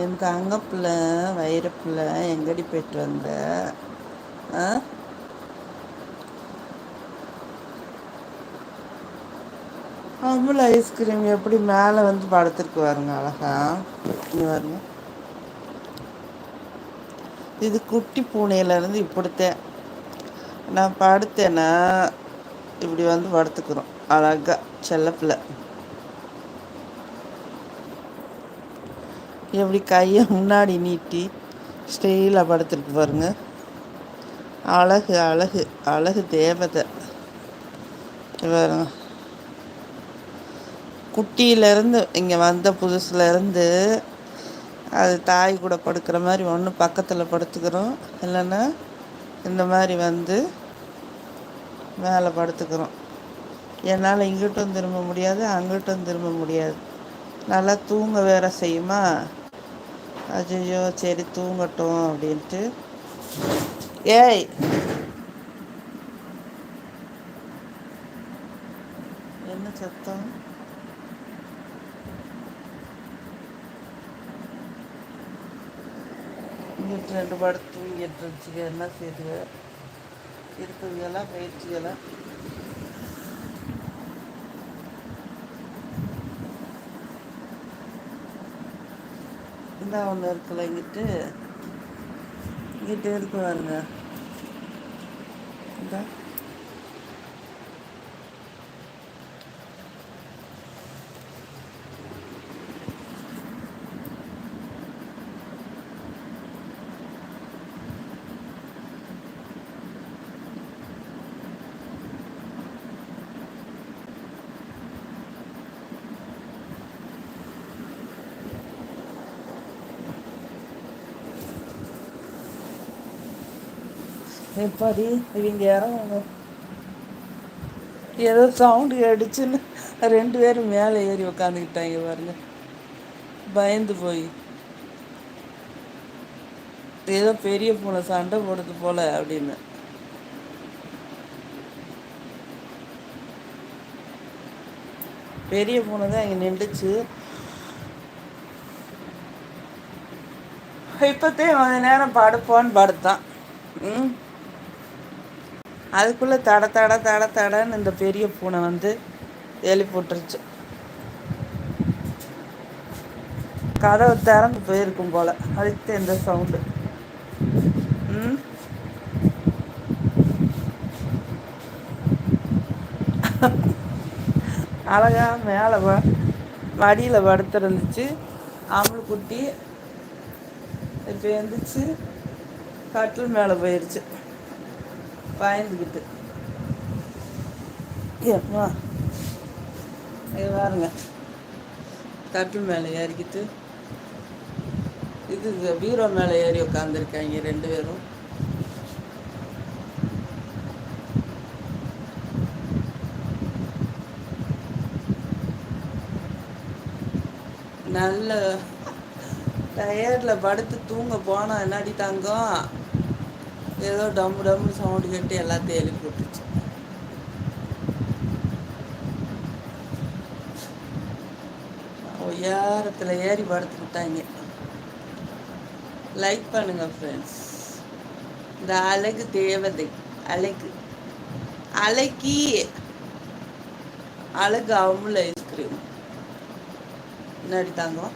என் தங்கப்புல வைரப்புல எங்கடி போயிட்டு வந்த? ஆ அமுல் ஐஸ்கிரீம் எப்படி மேலே வந்து படத்திற்கு வருங்க அழகா. இங்க வருங்க. இது குட்டி பூனையிலேருந்து இப்படித்தேன். நான் படுத்தேன்னா இப்படி வந்து படுத்துக்கிறோம் அழகா. செல்லப்பிள்ளை எப்படி கையை முன்னாடி நீட்டி ஸ்டெயிலாக படுத்துருக்கு பாருங்க. அழகு அழகு அழகு தேவதை பாருங்க. குட்டியிலேருந்து இங்கே வந்த புதுசுலேருந்து அது தாய் கூட படுக்கிற மாதிரி ஒன்று பக்கத்தில் படுத்துக்கிறோம், இல்லைன்னா இந்த மாதிரி வந்து மேலே படுத்துக்கிறோம். என்னால் இங்கிட்டும் திரும்ப முடியாது, அங்கிட்டும் திரும்ப முடியாது. நல்லா தூங்க வேற செய்யுமா. அஜய்யோ சரி தூங்கட்டும் அப்படின்ட்டு. ஏய் என்ன சத்தம்? இங்கிட்டு ரெண்டு படுத்து தூங்கிட்டு இருந்துச்சுங்க. என்ன செய்யுதுங்க இருக்குதுங்களா பயிற்சிகளா? இந்த ஒன்று இருக்குல்ல இங்கிட்டு இங்கிட்டு இருக்கு பாருங்க. இந்த எப்பாடி இவங்க இறங்க ஏதோ சவுண்டு அடிச்சுன்னு ரெண்டு பேரும் மேலே ஏறி உக்காந்துக்கிட்டாங்க பாருங்க. பயந்து போய் ஏதோ பெரிய பூனை சண்டை போடுது போல அப்படின்னு. பெரிய பூனை தான் இங்கே நின்றுச்சு. இப்போத்தே கொஞ்ச நேரம் படுப்போன்னு படுத்தான். அதுக்குள்ளே தட தட தட தடன்னு இந்த பெரிய பூனை வந்து எழுப்பி விட்டுருச்சு. கதவை திறந்து போயிருக்கும் போல், அதுக்கு இந்த சவுண்டு. அழகா மேலே மடியில் படுத்துருந்துச்சு அமுல் குட்டி. இப்போ எழுந்திரிச்சு கட்டில் மேலே போயிடுச்சு பயந்துக்கிட்டு. ஏம்மா இது பாருங்க, கட்டில் மேலே ஏறிக்கிட்டு இது பீரோ மேலே ஏறி உட்காந்துருக்காங்க ரெண்டு பேரும். நல்ல டயர்டில் படுத்து தூங்க போனால் என்னாடி தங்கம் ஏதோ டம்மு டம்மு சவுண்டு கேட்டு எல்லாத்தையும் எழுப்பி விட்டுச்சு. உயரத்தில் ஏறி படுத்துக்கிட்டாங்க. லைக் பண்ணுங்க ஃப்ரெண்ட்ஸ். இந்த அழகு தேவதை அழகு அழகி அழகு அமுல் ஐஸ்கிரீம். என்னடி தாங்க